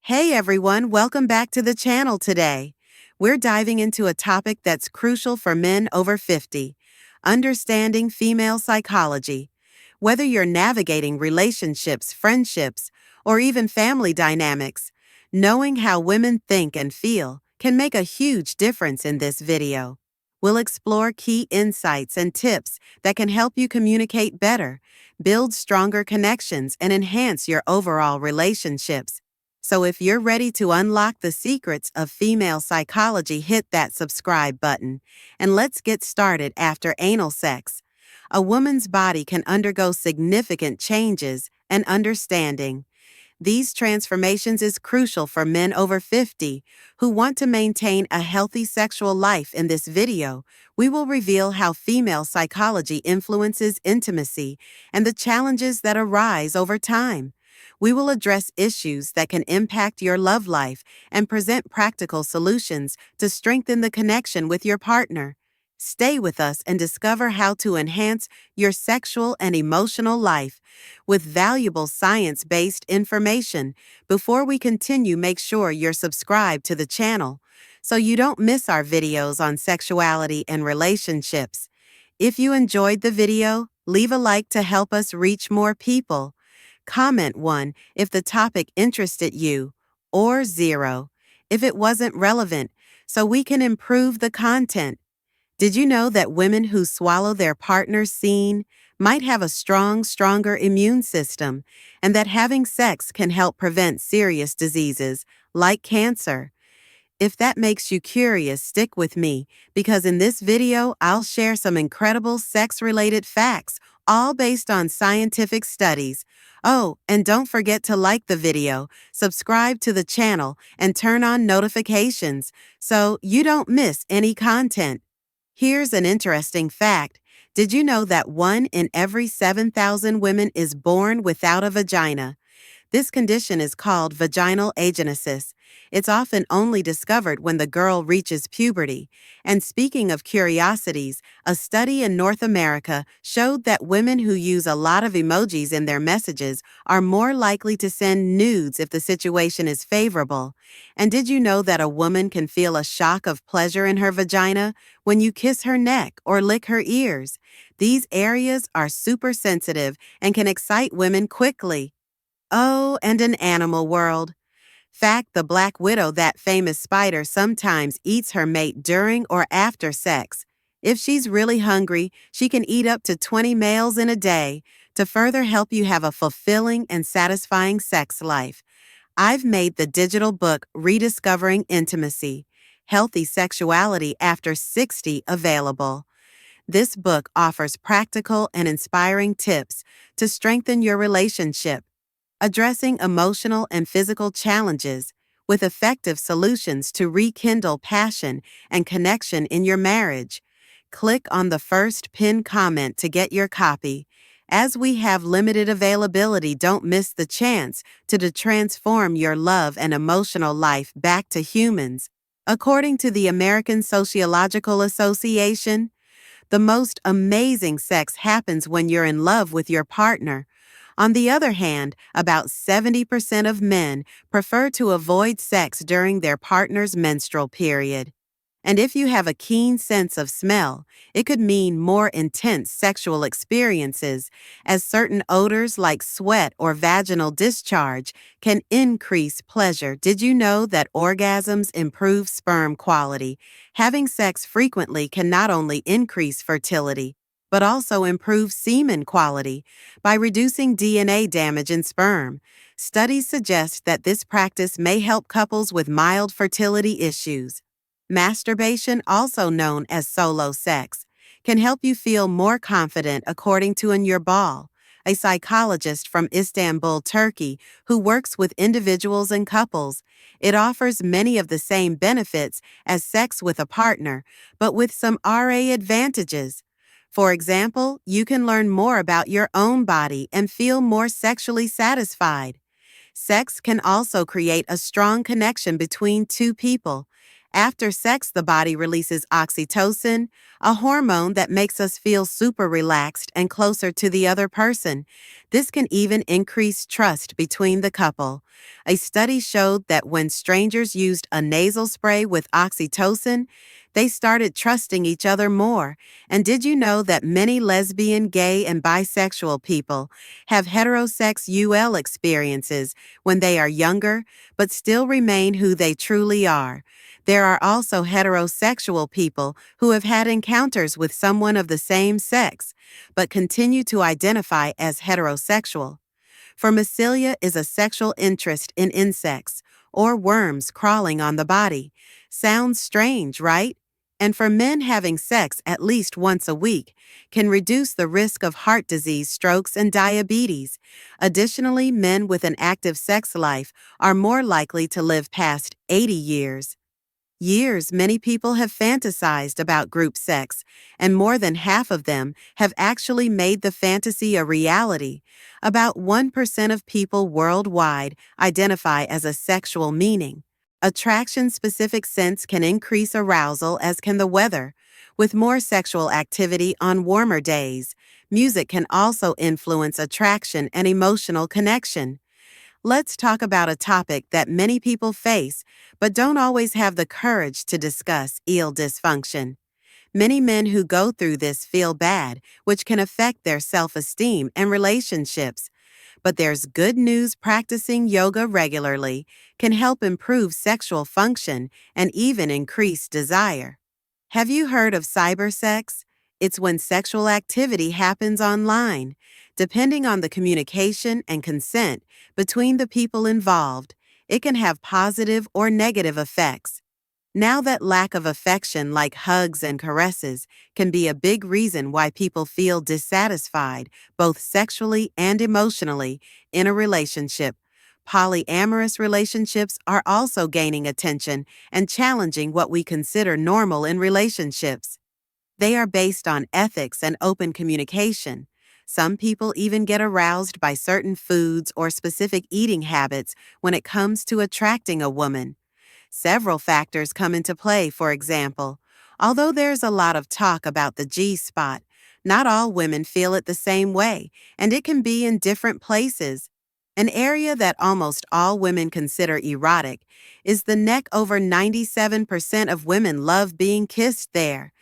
Hey everyone, welcome back to the channel today. We're diving into a topic that's crucial for men over 50, understanding female psychology. Whether you're navigating relationships, friendships, or even family dynamics, knowing how women think and feel can make a huge difference in this video. We'll explore key insights and tips that can help you communicate better, build stronger connections, and enhance your overall relationships. So if you're ready to unlock the secrets of female psychology, hit that subscribe button. And let's get started. After anal sex, a woman's body can undergo significant changes, and understanding these transformations is crucial for men over 50 who want to maintain a healthy sexual life. In this video, we will reveal how female psychology influences intimacy and the challenges that arise over time. We will address issues that can impact your love life and present practical solutions to strengthen the connection with your partner. Stay with us and discover how to enhance your sexual and emotional life with valuable science-based information. Before we continue, make sure you're subscribed to the channel so you don't miss our videos on sexuality and relationships. If you enjoyed the video, leave a like to help us reach more people. Comment 1 if the topic interested you, or 0 if it wasn't relevant, so we can improve the content. Did you know that women who swallow their partner's semen might have a stronger immune system, and that having sex can help prevent serious diseases like cancer? If that makes you curious, stick with me, because in this video, I'll share some incredible sex-related facts, all based on scientific studies. Oh, and don't forget to like the video, subscribe to the channel, and turn on notifications so you don't miss any content. Here's an interesting fact. Did you know that 1 in every 7,000 women is born without a vagina? This condition is called vaginal agenesis. It's often only discovered when the girl reaches puberty. And speaking of curiosities, a study in North America showed that women who use a lot of emojis in their messages are more likely to send nudes if the situation is favorable. And did you know that a woman can feel a shock of pleasure in her vagina when you kiss her neck or lick her ears? These areas are super sensitive and can excite women quickly. Oh, and an animal world. Fact: the black widow, that famous spider, sometimes eats her mate during or after sex. If she's really hungry, she can eat up to 20 males in a day. To further help you have a fulfilling and satisfying sex life, I've made the digital book Rediscovering Intimacy, Healthy Sexuality After 60 available. This book offers practical and inspiring tips to strengthen your relationship, addressing emotional and physical challenges with effective solutions to rekindle passion and connection in your marriage. Click on the first pinned comment to get your copy. As we have limited availability, don't miss the chance to transform your love and emotional life back to humans. According to the American Sociological Association, the most amazing sex happens when you're in love with your partner. On the other hand, about 70% of men prefer to avoid sex during their partner's menstrual period. And if you have a keen sense of smell, it could mean more intense sexual experiences, as certain odors like sweat or vaginal discharge can increase pleasure. Did you know that orgasms improve sperm quality? Having sex frequently can not only increase fertility, but also improve semen quality by reducing DNA damage in sperm. Studies suggest that this practice may help couples with mild fertility issues. Masturbation, also known as solo sex, can help you feel more confident, according to Nur Bal, a psychologist from Istanbul, Turkey, who works with individuals and couples. It offers many of the same benefits as sex with a partner, but with some RA advantages. For example, you can learn more about your own body and feel more sexually satisfied. Sex can also create a strong connection between two people. After sex, the body releases oxytocin, a hormone that makes us feel super relaxed and closer to the other person. This can even increase trust between the couple. A study showed that when strangers used a nasal spray with oxytocin, they started trusting each other more. And did you know that many lesbian, gay, and bisexual people have heterosex UL experiences when they are younger, but still remain who they truly are? There are also heterosexual people who have had encounters with someone of the same sex, but continue to identify as heterosexual. Formicilia is a sexual interest in insects or worms crawling on the body. Sounds strange, right? And for men, having sex at least once a week can reduce the risk of heart disease, strokes, and diabetes. Additionally, men with an active sex life are more likely to live past 80 years. Many people have fantasized about group sex, and more than half of them have actually made the fantasy a reality. About 1% of people worldwide identify as a sexual meaning. Attraction-specific scents can increase arousal, as can the weather. With more sexual activity on warmer days, music can also influence attraction and emotional connection. Let's talk about a topic that many people face, but don't always have the courage to discuss: eal dysfunction. Many men who go through this feel bad, which can affect their self-esteem and relationships. But there's good news: practicing yoga regularly can help improve sexual function and even increase desire. Have you heard of cybersex? It's when sexual activity happens online. Depending on the communication and consent between the people involved, it can have positive or negative effects. Now that lack of affection, like hugs and caresses, can be a big reason why people feel dissatisfied, both sexually and emotionally, in a relationship. Polyamorous relationships are also gaining attention and challenging what we consider normal in relationships. They are based on ethics and open communication. Some people even get aroused by certain foods or specific eating habits when it comes to attracting a woman. Several factors come into play. For example, although there's a lot of talk about the G spot, not all women feel it the same way, and it can be in different places. An area that almost all women consider erotic is the neck. Over 97% of women love being kissed there.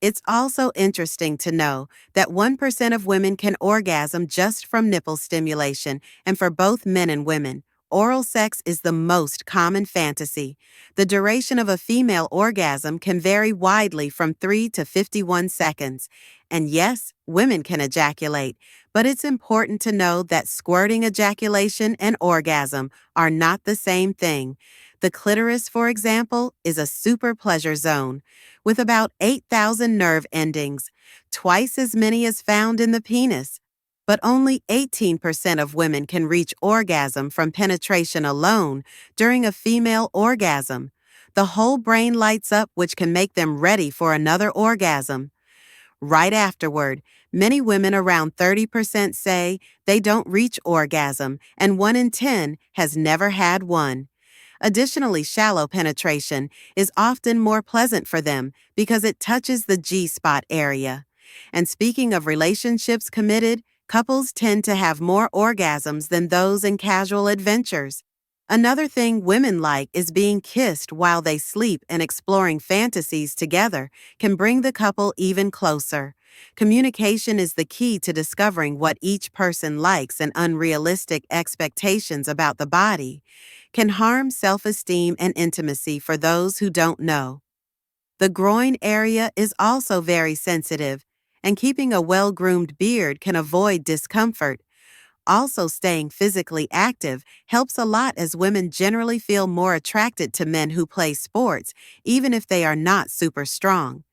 It's also interesting to know that 1% of women can orgasm just from nipple stimulation, and for both men and women, oral sex is the most common fantasy. The duration of a female orgasm can vary widely from 3 to 51 seconds. And yes, women can ejaculate, but it's important to know that squirting ejaculation and orgasm are not the same thing. The clitoris, for example, is a super pleasure zone with about 8,000 nerve endings, twice as many as found in the penis. But only 18% of women can reach orgasm from penetration alone during a female orgasm. The whole brain lights up, which can make them ready for another orgasm. Right afterward, many women, around 30%, say they don't reach orgasm, and 1 in 10 has never had one. Additionally, shallow penetration is often more pleasant for them because it touches the G-spot area. And speaking of relationships, committed couples tend to have more orgasms than those in casual adventures. Another thing women like is being kissed while they sleep, and exploring fantasies together can bring the couple even closer. Communication is the key to discovering what each person likes, and unrealistic expectations about the body can harm self-esteem and intimacy for those who don't know. The groin area is also very sensitive, and keeping a well-groomed beard can avoid discomfort. Also, staying physically active helps a lot, as women generally feel more attracted to men who play sports, even if they are not super strong.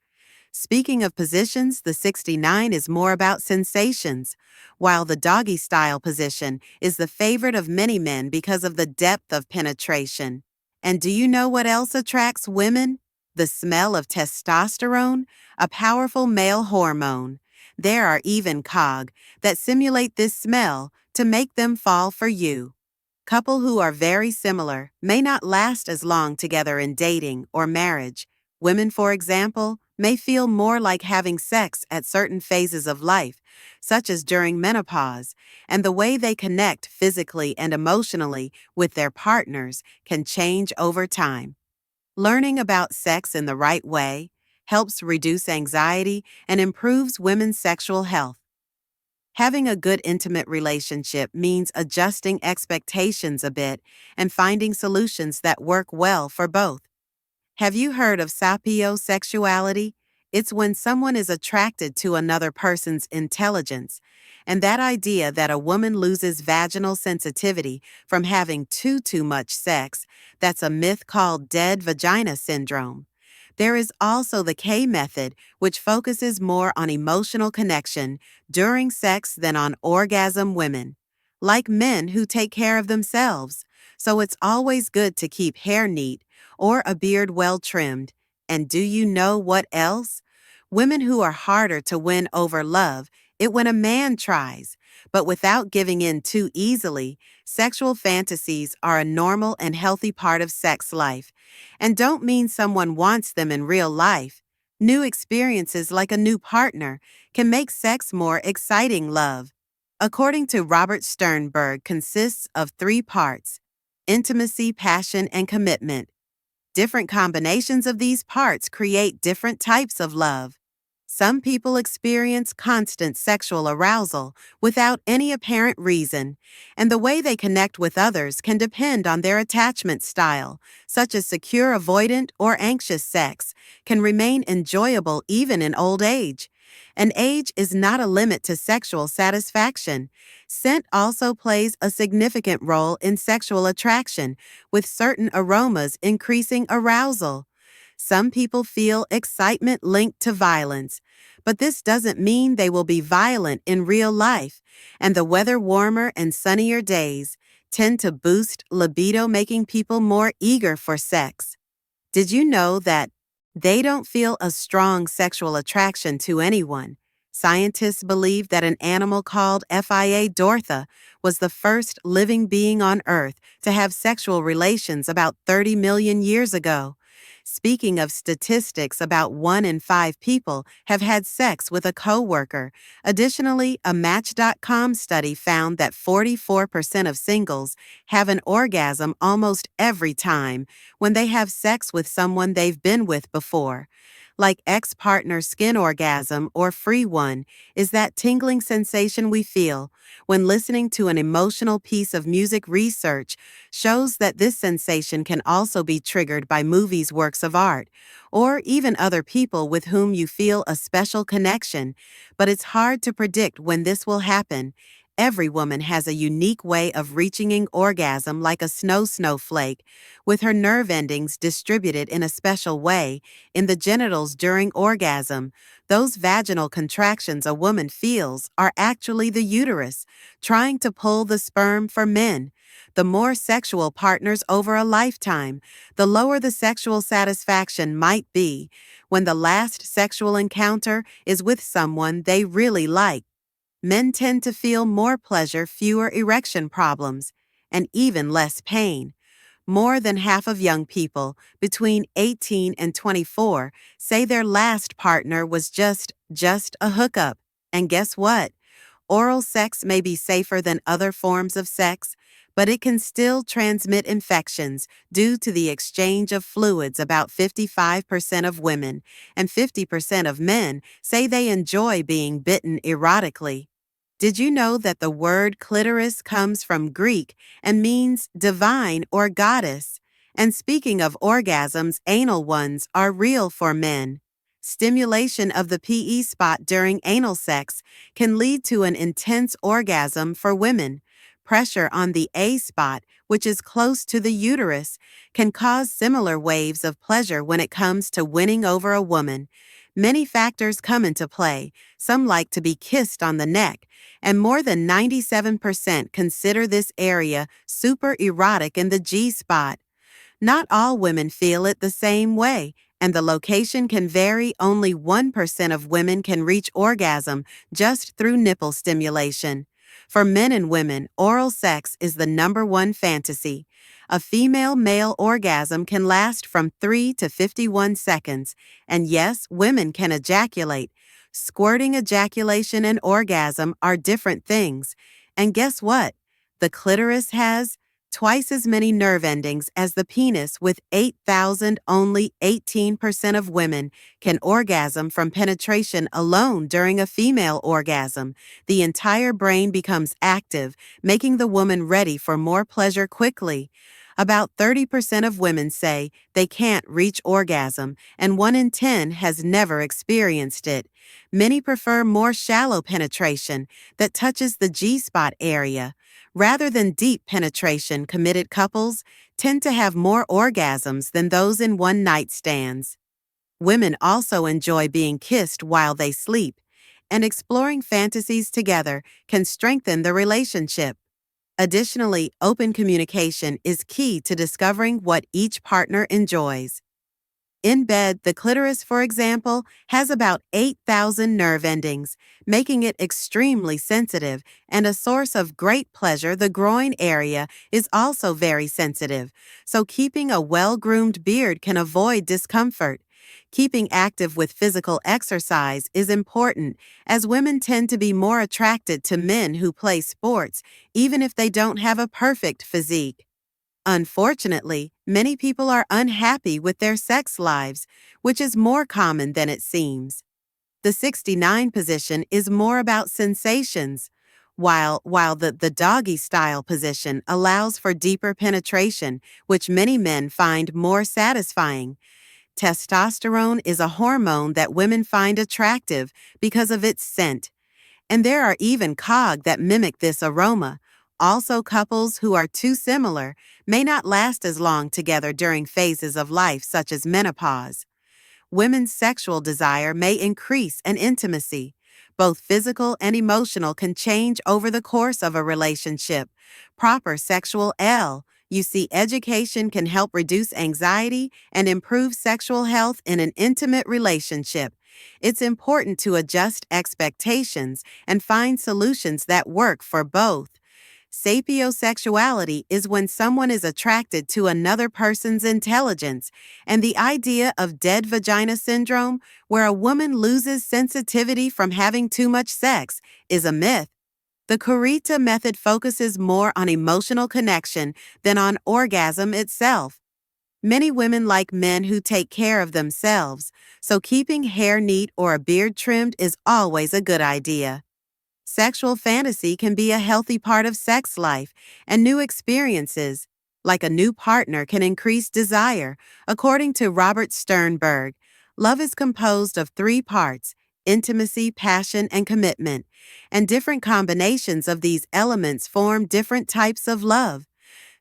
Speaking of positions, the 69 is more about sensations, while the doggy-style position is the favorite of many men because of the depth of penetration. And do you know what else attracts women? The smell of testosterone, a powerful male hormone. There are even cog that simulate this smell to make them fall for you. Couple who are very similar may not last as long together in dating or marriage. Women, for example, may feel more like having sex at certain phases of life, such as during menopause, and the way they connect physically and emotionally with their partners can change over time. Learning about sex in the right way helps reduce anxiety and improves women's sexual health. Having a good intimate relationship means adjusting expectations a bit and finding solutions that work well for both. Have you heard of sapiosexuality? It's when someone is attracted to another person's intelligence, and that idea that a woman loses vaginal sensitivity from having too much sex, that's a myth called dead vagina syndrome. There is also the K method, which focuses more on emotional connection during sex than on orgasm women, like men who take care of themselves. So it's always good to keep hair neat or a beard well trimmed. And do you know what else? Women who are harder to win over love it when a man tries. But without giving in too easily, sexual fantasies are a normal and healthy part of sex life and don't mean someone wants them in real life. New experiences like a new partner can make sex more exciting. Love, according to Robert Sternberg, consists of three parts: intimacy, passion, and commitment. Different combinations of these parts create different types of love. Some people experience constant sexual arousal without any apparent reason, and the way they connect with others can depend on their attachment style, such as secure, avoidant, or anxious sex, can remain enjoyable even in old age. And age is not a limit to sexual satisfaction. Scent also plays a significant role in sexual attraction, with certain aromas increasing arousal. Some people feel excitement linked to violence, but this doesn't mean they will be violent in real life, and the weather warmer and sunnier days tend to boost libido, making people more eager for sex. Did you know that they don't feel a strong sexual attraction to anyone? Scientists believe that an animal called Phia dortha was the first living being on Earth to have sexual relations about 30 million years ago. Speaking of statistics, about 1 in 5 people have had sex with a coworker. Additionally, a Match.com study found that 44% of singles have an orgasm almost every time when they have sex with someone they've been with before. Like ex-partner skin orgasm or free one is that tingling sensation we feel when listening to an emotional piece of music. Research shows that this sensation can also be triggered by movies, works of art, or even other people with whom you feel a special connection, but it's hard to predict when this will happen. Every woman has a unique way of reaching an orgasm, like a snowflake, with her nerve endings distributed in a special way in the genitals during orgasm. Those vaginal contractions a woman feels are actually the uterus trying to pull the sperm for men. The more sexual partners over a lifetime, the lower the sexual satisfaction might be when the last sexual encounter is with someone they really like. Men tend to feel more pleasure, fewer erection problems, and even less pain. More than half of young people between 18 and 24 say their last partner was just a hookup. And guess what? Oral sex may be safer than other forms of sex, but it can still transmit infections due to the exchange of fluids. About 55% of women and 50% of men say they enjoy being bitten erotically. Did you know that the word clitoris comes from Greek and means divine or goddess? And speaking of orgasms, anal ones are real for men. Stimulation of the PE spot during anal sex can lead to an intense orgasm for women. Pressure on the A spot, which is close to the uterus, can cause similar waves of pleasure when it comes to winning over a woman. Many factors come into play. Some like to be kissed on the neck, and more than 97% consider this area super erotic in the G spot. Not all women feel it the same way, and the location can vary. Only 1% of women can reach orgasm just through nipple stimulation. For men and women, oral sex is the number one fantasy. A female male orgasm can last from 3 to 51 seconds, and yes, women can ejaculate. Squirting ejaculation and orgasm are different things. And guess what? The clitoris has twice as many nerve endings as the penis, with 8,000. Only 18% of women can orgasm from penetration alone during a female orgasm. The entire brain becomes active, making the woman ready for more pleasure quickly. About 30% of women say they can't reach orgasm, and 1 in 10 has never experienced it. Many prefer more shallow penetration that touches the G-spot area. Rather than deep penetration, committed couples tend to have more orgasms than those in one-night stands. Women also enjoy being kissed while they sleep, and exploring fantasies together can strengthen the relationship. Additionally, open communication is key to discovering what each partner enjoys. In bed, the clitoris, for example, has about 8,000 nerve endings, making it extremely sensitive and a source of great pleasure. The groin area is also very sensitive, so keeping a well-groomed beard can avoid discomfort. Keeping active with physical exercise is important, as women tend to be more attracted to men who play sports, even if they don't have a perfect physique. Unfortunately, many people are unhappy with their sex lives, which is more common than it seems. The 69 position is more about sensations, while the doggy style position allows for deeper penetration, which many men find more satisfying. Testosterone is a hormone that women find attractive because of its scent, and there are even cog that mimic this aroma. Also, couples who are too similar may not last as long together during phases of life such as menopause. Women's sexual desire may increase, and intimacy, both physical and emotional, can change over the course of a relationship. Proper sexual education can help reduce anxiety and improve sexual health in an intimate relationship. It's important to adjust expectations and find solutions that work for both. Sapiosexuality is when someone is attracted to another person's intelligence, and the idea of dead vagina syndrome, where a woman loses sensitivity from having too much sex, is a myth. The Kurita method focuses more on emotional connection than on orgasm itself. Many women like men who take care of themselves, so keeping hair neat or a beard trimmed is always a good idea. Sexual fantasy can be a healthy part of sex life, and new experiences, like a new partner, can increase desire. According to Robert Sternberg, love is composed of 3 parts: intimacy, passion, and commitment, and different combinations of these elements form different types of love.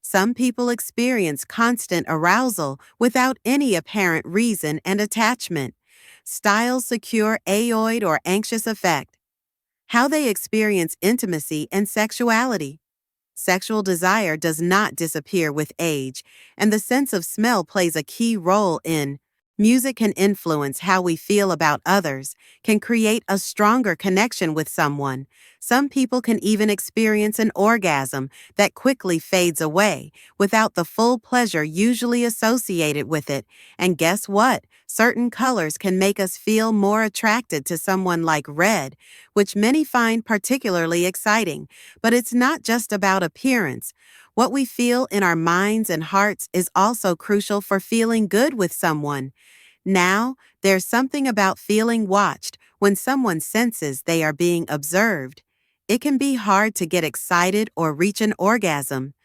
Some people experience constant arousal without any apparent reason and attachment. Styles secure aoid or anxious affect. How they experience intimacy and sexuality. Sexual desire does not disappear with age, and the sense of smell plays a key role in. Music can influence how we feel about others, can create a stronger connection with someone. Some people can even experience an orgasm that quickly fades away, without the full pleasure usually associated with it. And guess what? Certain colors can make us feel more attracted to someone, like red, which many find particularly exciting. But it's not just about appearance. What we feel in our minds and hearts is also crucial for feeling good with someone. Now, there's something about feeling watched when someone senses they are being observed. It can be hard to get excited or reach an orgasm.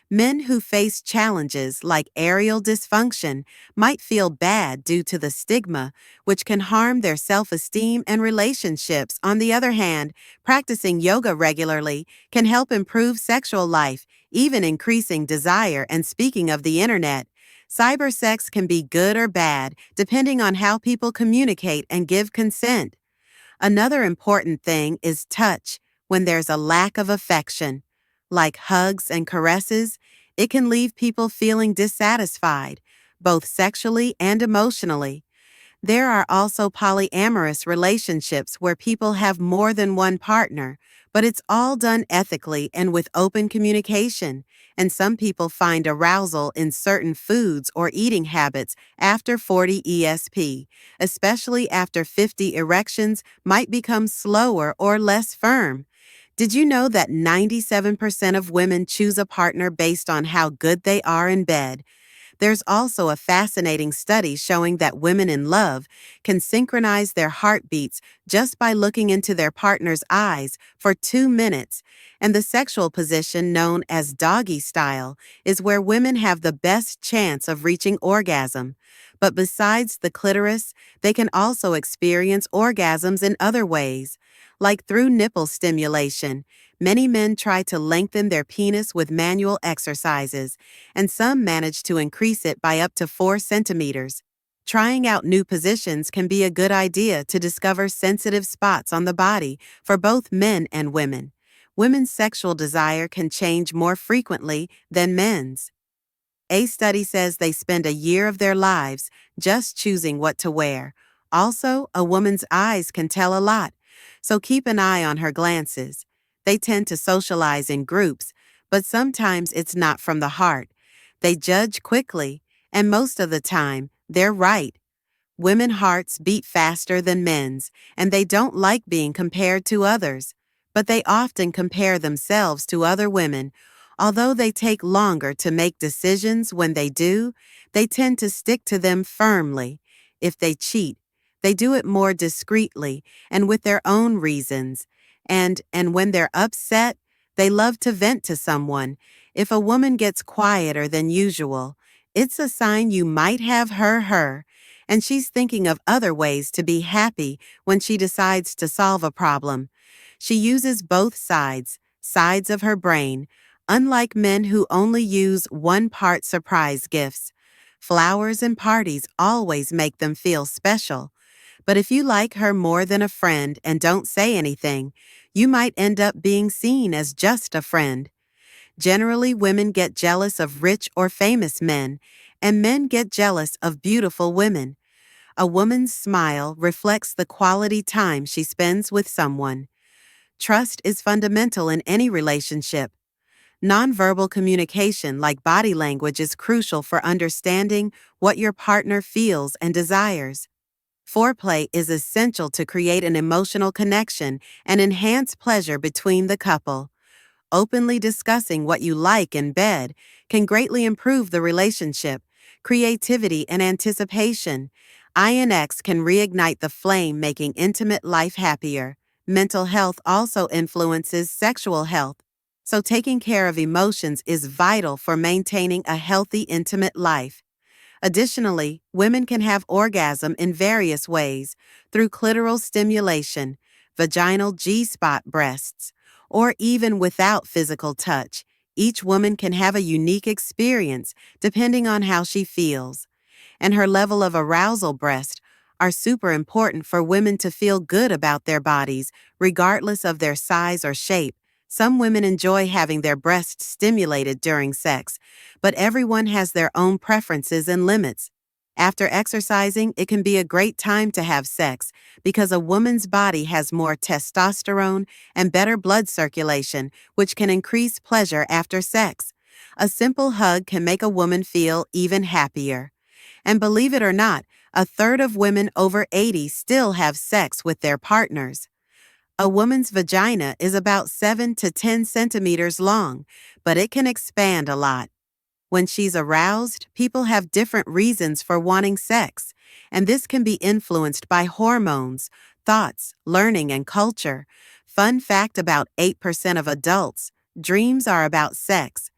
Men who face challenges like erectile dysfunction might feel bad due to the stigma, which can harm their self-esteem and relationships. On the other hand, practicing yoga regularly can help improve sexual life, even increasing desire. And speaking of the internet, cybersex can be good or bad, depending on how people communicate and give consent. Another important thing is touch. When there's a lack of affection, like hugs and caresses, it can leave people feeling dissatisfied, both sexually and emotionally. There are also polyamorous relationships where people have more than one partner, But it's all done ethically and with open communication, and some people find arousal in certain foods or eating habits after 40 ESP, especially after 50 erections might become slower or less firm. Did you know that 97% of women choose a partner based on how good they are in bed? There's also a fascinating study showing that women in love can synchronize their heartbeats just by looking into their partner's eyes for 2 minutes, and the sexual position known as doggy style is where women have the best chance of reaching orgasm. But besides the clitoris, they can also experience orgasms in other ways, like through nipple stimulation. Many men try to lengthen their penis with manual exercises, and some manage to increase it by up to 4 centimeters. Trying out new positions can be a good idea to discover sensitive spots on the body for both men and women. Women's sexual desire can change more frequently than men's. A study says they spend a year of their lives just choosing what to wear. Also, a woman's eyes can tell a lot, so keep an eye on her glances. They tend to socialize in groups, but sometimes it's not from the heart. They judge quickly, and most of the time, they're right. Women's hearts beat faster than men's, and they don't like being compared to others. But they often compare themselves to other women. Although they take longer to make decisions when they do, they tend to stick to them firmly. If they cheat, they do it more discreetly and with their own reasons. And when they're upset, they love to vent to someone. If a woman gets quieter than usual, it's a sign you might have her, and she's thinking of other ways to be happy when she decides to solve a problem. She uses both sides of her brain, unlike men who only use one part surprise gifts. Flowers and parties always make them feel special. But if you like her more than a friend and don't say anything, you might end up being seen as just a friend. Generally, women get jealous of rich or famous men, and men get jealous of beautiful women. A woman's smile reflects the quality time she spends with someone. Trust is fundamental in any relationship. Nonverbal communication, like body language, is crucial for understanding what your partner feels and desires. Foreplay is essential to create an emotional connection and enhance pleasure between the couple. Openly discussing what you like in bed can greatly improve the relationship. Creativity and anticipation. INX can reignite the flame, making intimate life happier. Mental health also influences sexual health, so taking care of emotions is vital for maintaining a healthy, intimate life. Additionally, women can have orgasm in various ways through clitoral stimulation, vaginal G-spot breasts, or even without physical touch. Each woman can have a unique experience depending on how she feels, and her level of arousal. Breasts are super important for women to feel good about their bodies, regardless of their size or shape. Some women enjoy having their breasts stimulated during sex, but everyone has their own preferences and limits. After exercising, it can be a great time to have sex because a woman's body has more testosterone and better blood circulation, which can increase pleasure after sex. A simple hug can make a woman feel even happier. And believe it or not, a third of women over 80 still have sex with their partners. A woman's vagina is about 7 to 10 centimeters long, but it can expand a lot. When she's aroused, people have different reasons for wanting sex, and this can be influenced by hormones, thoughts, learning, and culture. Fun fact about 8% of adults: dreams are about sex.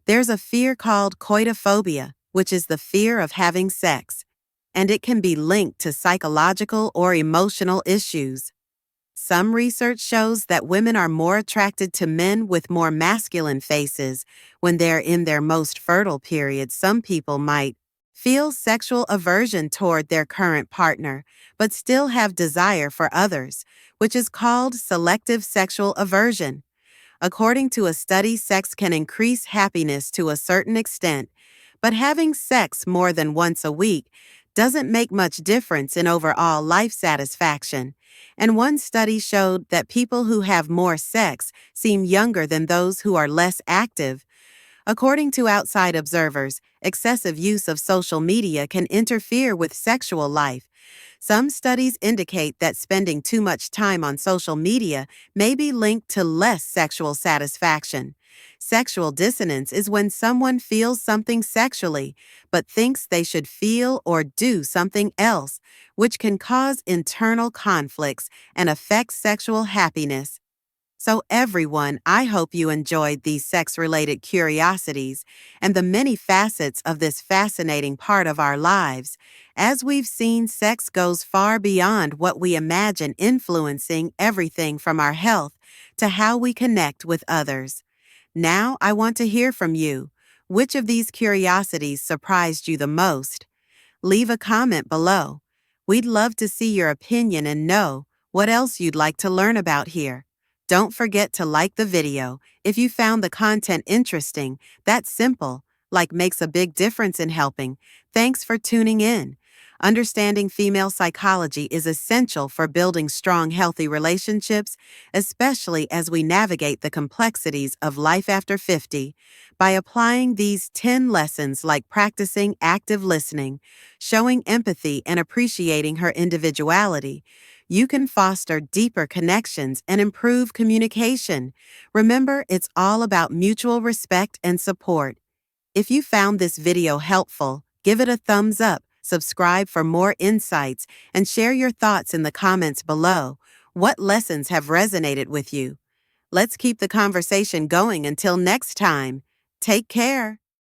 There's a fear called coitophobia, which is the fear of having sex, and it can be linked to psychological or emotional issues. Some research shows that women are more attracted to men with more masculine faces when they're in their most fertile period. Some people might feel sexual aversion toward their current partner, but still have desire for others, which is called selective sexual aversion. According to a study, sex can increase happiness to a certain extent, but having sex more than once a week doesn't make much difference in overall life satisfaction, and one study showed that people who have more sex seem younger than those who are less active. According to outside observers, excessive use of social media can interfere with sexual life. Some studies indicate that spending too much time on social media may be linked to less sexual satisfaction. Sexual dissonance is when someone feels something sexually, but thinks they should feel or do something else, which can cause internal conflicts and affect sexual happiness. So, everyone, I hope you enjoyed these sex related curiosities and the many facets of this fascinating part of our lives. As we've seen, sex goes far beyond what we imagine, influencing everything from our health to how we connect with others. Now, I want to hear from you. Which of these curiosities surprised you the most? Leave a comment below. We'd love to see your opinion and know what else you'd like to learn about here. Don't forget to like the video if you found the content interesting. That's simple, like makes a big difference in helping. Thanks for tuning in. Understanding female psychology is essential for building strong, healthy relationships, especially as we navigate the complexities of life after 50. By applying these 10 lessons like practicing active listening, showing empathy, and appreciating her individuality, you can foster deeper connections and improve communication. Remember, it's all about mutual respect and support. If you found this video helpful, give it a thumbs up, subscribe for more insights, and share your thoughts in the comments below. What lessons have resonated with you? Let's keep the conversation going until next time. Take care.